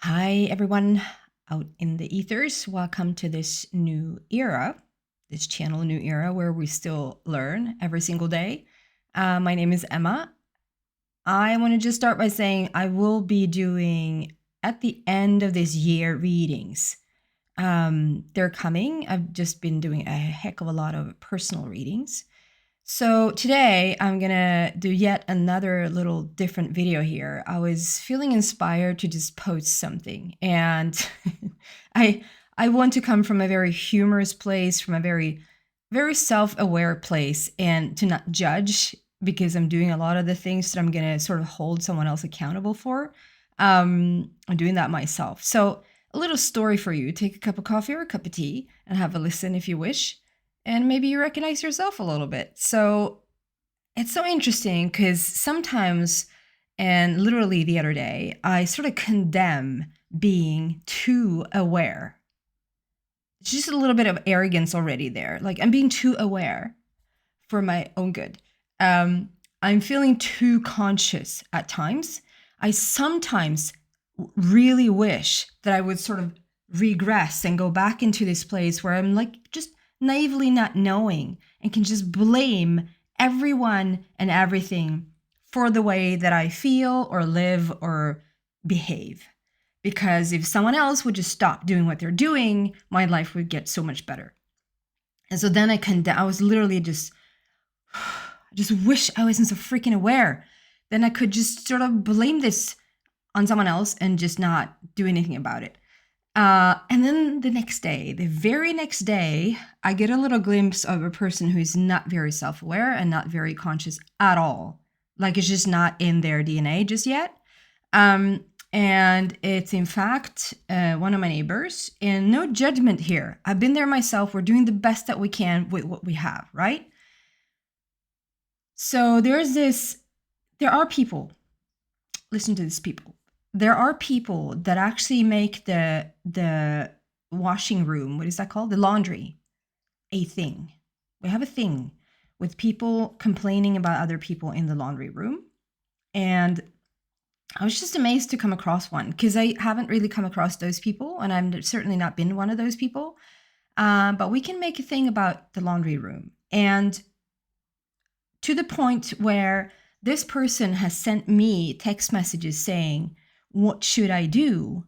Hi, everyone out in the ethers. Welcome to this new era, this channel, New Era, where we still learn every single day. My name is Emma. I want to just start by saying I will be doing at the end of this year readings. They're coming. I've just been doing a heck of a lot of personal readings. So today I'm gonna do yet another little different video here. I was feeling inspired to just post something, and I I want to come from a very humorous place, from a very self-aware place, and to not judge because I'm doing a lot of the things that I'm gonna sort of hold someone else accountable for. I'm doing that myself. So a little story for you. Take a cup of coffee or a cup of tea and have a listen if you wish, and maybe you recognize yourself a little bit. So it's so interesting because sometimes, and literally the other day, I sort of condemn being too aware. It's just a little bit of arrogance already there. Like, I'm being too aware for my own good. I'm feeling too conscious at times. I sometimes really wish that I would sort of regress and go back into this place where I'm like just naively not knowing and can just blame everyone and everything for the way that I feel or live or behave. Because if someone else would just stop doing what they're doing, my life would get so much better. And so then I was literally just, I just wish I wasn't so freaking aware. Then I could just sort of blame this on someone else and just not do anything about it. And then the very next day, I get a little glimpse of a person who's not very self-aware and not very conscious at all. Like, it's just not in their DNA just yet. And it's in fact one of my neighbors, and no judgment here. I've been there myself. We're doing the best that we can with what we have, right? So there are people, listen to these people. There are people that actually make the washing room, what is that called? The laundry, a thing. We have a thing with people complaining about other people in the laundry room. And I was just amazed to come across one because I haven't really come across those people, and I've certainly not been one of those people. But we can make a thing about the laundry room. And to the point where this person has sent me text messages saying, what should I do?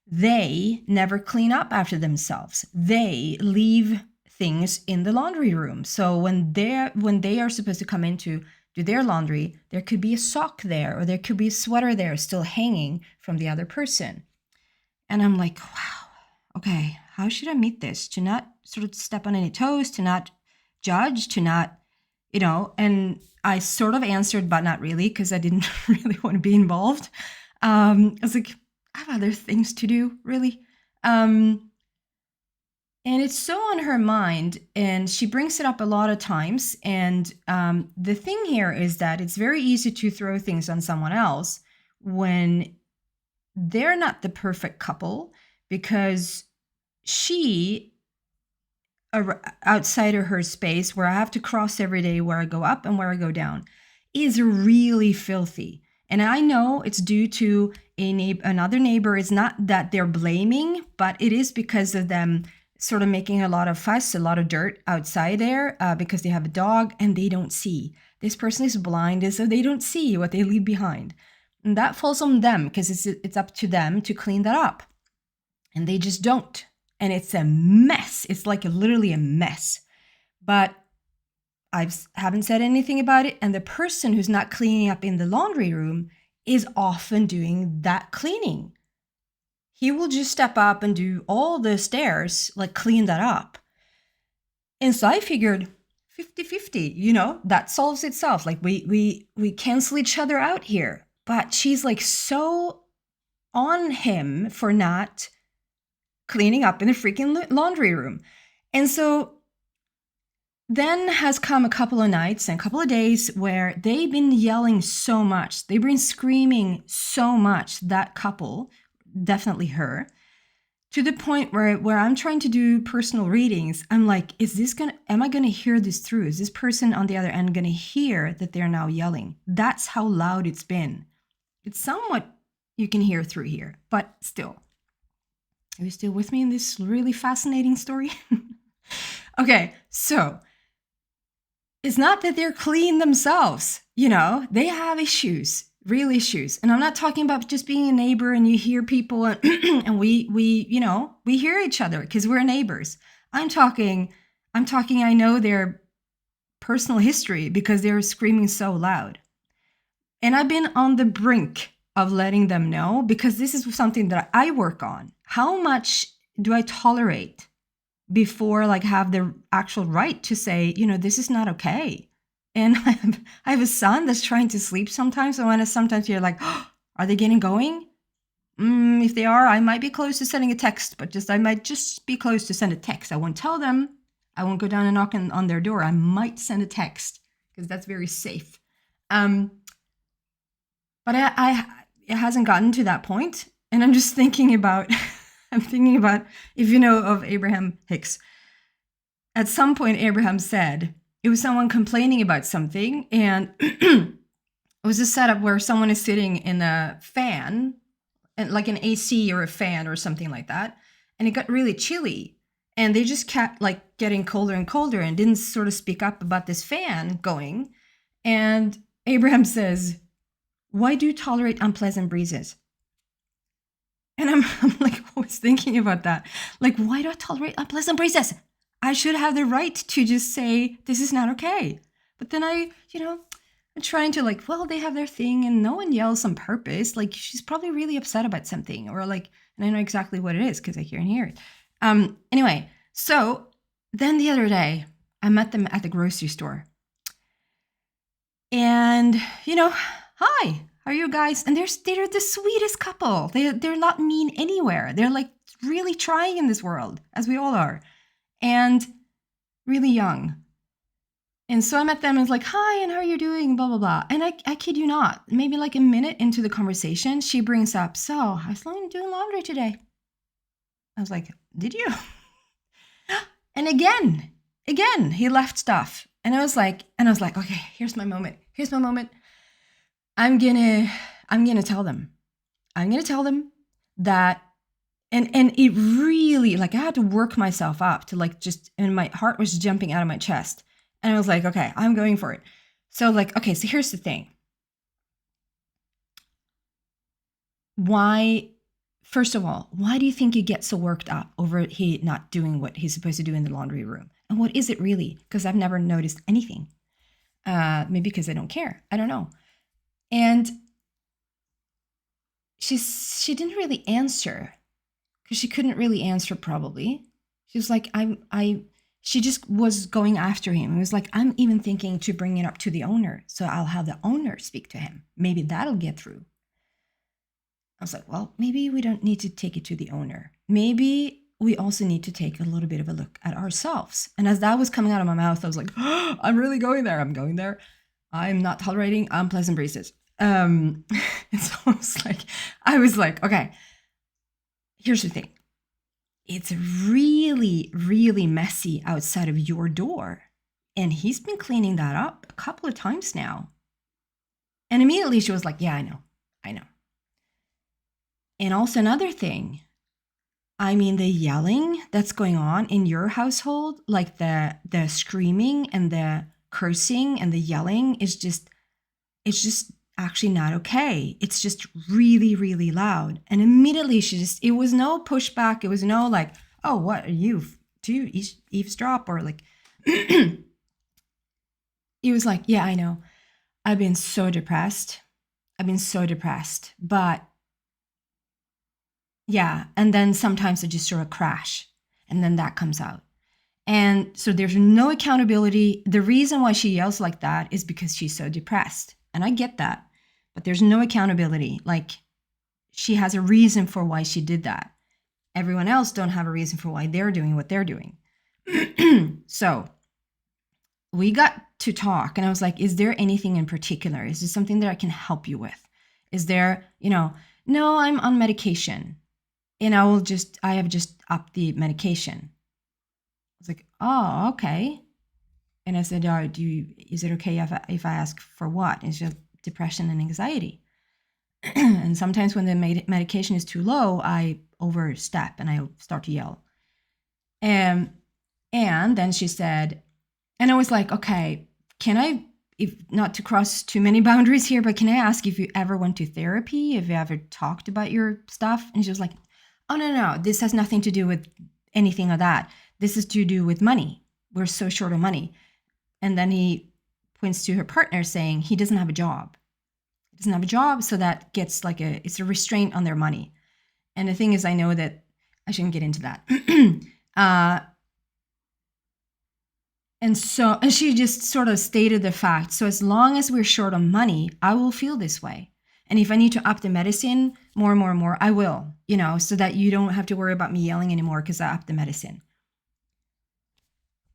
They never clean up after themselves. They leave things in the laundry room. So when they are supposed to come in to do their laundry, there could be a sock there, or there could be a sweater there still hanging from the other person. And I'm like, wow, okay, how should I meet this? To not sort of step on any toes, to not judge, to not, and I sort of answered, but not really, because I didn't really want to be involved. I was like, I have other things to do, really. And it's so on her mind, and she brings it up a lot of times. And the thing here is that it's very easy to throw things on someone else when they're not the perfect couple, because she, outside of her space where I have to cross every day, where I go up and where I go down, is really filthy. And I know it's due to another neighbor. It's not that they're blaming, but it is because of them sort of making a lot of fuss, a lot of dirt outside there, because they have a dog and they don't see. This person is blind, so they don't see what they leave behind. And that falls on them, because it's up to them to clean that up. And they just don't. And it's a mess. It's like literally a mess. But I haven't said anything about it. And the person who's not cleaning up in the laundry room is often doing that cleaning. He will just step up and do all the stairs, like clean that up. And so I figured 50-50, that solves itself. Like we cancel each other out here. But she's like so on him for not cleaning up in the freaking laundry room. And so then has come a couple of nights and a couple of days where they've been yelling so much. They've been screaming so much, that couple, definitely her, to the point where I'm trying to do personal readings. I'm like, am I gonna hear this through? Is this person on the other end gonna hear that they're now yelling? That's how loud it's been. It's somewhat you can hear through here. But still, are you still with me in this really fascinating story? Okay, so it's not that they're clean themselves, they have issues, real issues. And I'm not talking about just being a neighbor and you hear people and, and we hear each other because we're neighbors. I'm talking, I know their personal history because they're screaming so loud. And I've been on the brink of letting them know because this is something that I work on. How much do I tolerate before have the actual right to say, this is not okay? And I have a son that's trying to sleep sometimes. So when sometimes you're like, oh, are they getting going? If they are, I might be close to sending a text, but I might just be close to send a text. I won't tell them. I won't go down and knock on their door. I might send a text because that's very safe. But it hasn't gotten to that point. And I'm just thinking about, if you know of Abraham Hicks, at some point Abraham said, it was someone complaining about something. And it was a setup where someone is sitting in a fan, and like an AC or a fan or something like that. And it got really chilly. And they just kept getting colder and colder and didn't sort of speak up about this fan going. And Abraham says, why do you tolerate unpleasant breezes? And I'm always thinking about that. Why do I tolerate unpleasant breezes? I should have the right to just say, this is not okay. But then I'm trying to well, they have their thing and no one yells on purpose. She's probably really upset about something or and I know exactly what it is because I can hear it. Anyway, so then the other day I met them at the grocery store. And, hi, how are you guys? And they're the sweetest couple. They're not mean anywhere. They're really trying in this world, as we all are, and really young. And so I met them and was hi, and how are you doing? Blah, blah, blah. And I kid you not, maybe a minute into the conversation, she brings up, so I was doing laundry today. I was like, did you? And again, he left stuff. And I was like, okay, here's my moment. I'm gonna tell them. I'm gonna tell them that, and it really, I had to work myself up to and my heart was jumping out of my chest. And I was like, okay, I'm going for it. So okay, so here's the thing. First of all, why do you think you get so worked up over he not doing what he's supposed to do in the laundry room? And what is it really? Because I've never noticed anything. Maybe because I don't care. I don't know. And she didn't really answer because she couldn't really answer probably. She was like, she just was going after him. It was like, I'm even thinking to bring it up to the owner. So I'll have the owner speak to him. Maybe that'll get through. I was like, well, maybe we don't need to take it to the owner. Maybe we also need to take a little bit of a look at ourselves. And as that was coming out of my mouth, I was like, oh, I'm really going there. I'm going there. I'm not tolerating unpleasant breezes. It's almost I was like, okay, here's the thing. It's really, really messy outside of your door. And he's been cleaning that up a couple of times now. And immediately she was like, yeah, I know. And also another thing, the yelling that's going on in your household, the screaming and the cursing and the yelling it's just actually not okay. It's just really, really loud. And immediately it was no pushback. It was no oh, what are you? Do you eavesdrop? Or it was like, yeah, I know. I've been so depressed. But yeah. And then sometimes I just sort of crash and then that comes out. And so there's no accountability. The reason why she yells like that is because she's so depressed. And I get that, but there's no accountability. She has a reason for why she did that. Everyone else don't have a reason for why they're doing what they're doing. So we got to talk and I was like, is there anything in particular? Is there something that I can help you with? Is there, no, I'm on medication and I have just upped the medication. I was like, oh, okay. And I said, is it okay if I ask for what? It's just depression and anxiety. And sometimes when the medication is too low, I overstep and I start to yell. And then she said, and I was like, okay, can I, if not to cross too many boundaries here, but can I ask if you ever went to therapy? If you ever talked about your stuff? And she was like, oh, no, this has nothing to do with anything of that. This is to do with money. We're so short of money. And then he points to her partner saying he doesn't have a job. He doesn't have a job, so that gets like it's a restraint on their money. And the thing is, I know that I shouldn't get into that. And she just sort of stated the fact. So as long as we're short on money, I will feel this way. And if I need to up the medicine more and more and more, I will, so that you don't have to worry about me yelling anymore because I upped the medicine.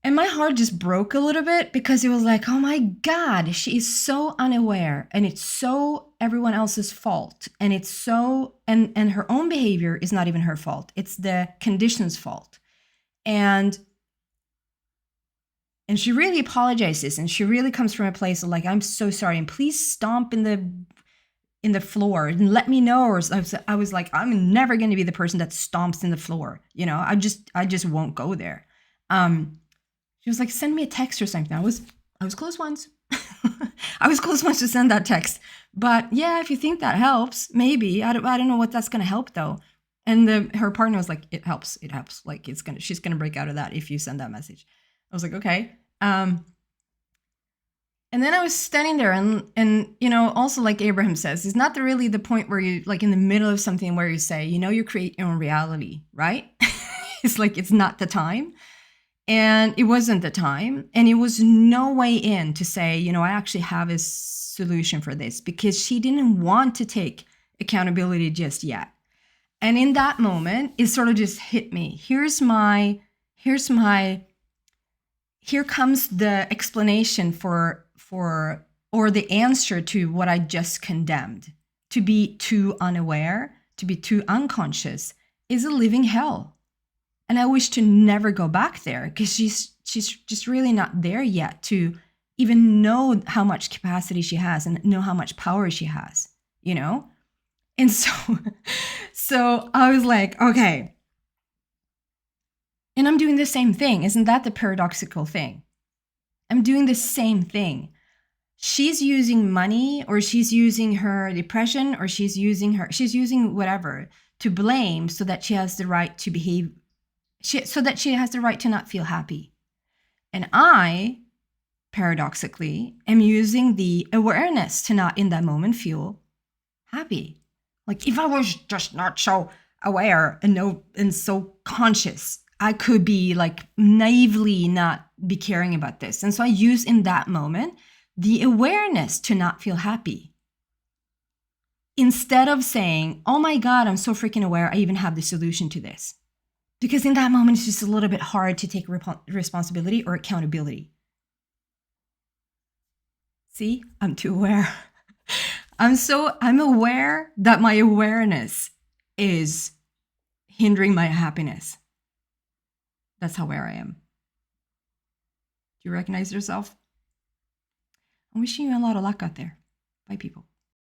And my heart just broke a little bit because it was like, oh my God, she is so unaware, and it's so everyone else's fault. And it's so, and her own behavior is not even her fault. It's the condition's fault. And she really apologizes, and she really comes from a place of like, I'm so sorry, and please stomp in the floor and let me know. Or I was like, I'm never going to be the person that stomps in the floor. I just won't go there. She was like, send me a text or something. I was close once. I was close once to send that text. But yeah, if you think that helps, maybe. I don't know what that's going to help though. And her partner was like, it helps. Like she's going to break out of that if you send that message. I was like, okay. And then I was standing there and also like Abraham says, it's not really the point where you like in the middle of something where you say, you create your own reality, right? It's like, it's not the time. And it wasn't the time. And it was no way in to say, I actually have a solution for this, because she didn't want to take accountability just yet. And in that moment, it sort of just hit me. Here comes the explanation for or the answer to what I just condemned. To be too unaware, to be too unconscious is a living hell. And I wish to never go back there, because she's just really not there yet to even know how much capacity she has and know how much power she has, And so I was like, okay. And I'm doing the same thing. Isn't that the paradoxical thing? I'm doing the same thing. She's using money, or she's using her depression, or she's using whatever to blame so that she has the right to behave, so that she has the right to not feel happy. And I, paradoxically, am using the awareness to not in that moment feel happy. Like if I was just not so aware and so conscious, I could be like naively not be caring about this. And so I use in that moment the awareness to not feel happy. Instead of saying, oh my God, I'm so freaking aware, I even have the solution to this. Because in that moment, it's just a little bit hard to take responsibility or accountability. See, I'm too aware. I'm aware that my awareness is hindering my happiness. That's how aware I am. Do you recognize yourself? I'm wishing you a lot of luck out there. Bye, people.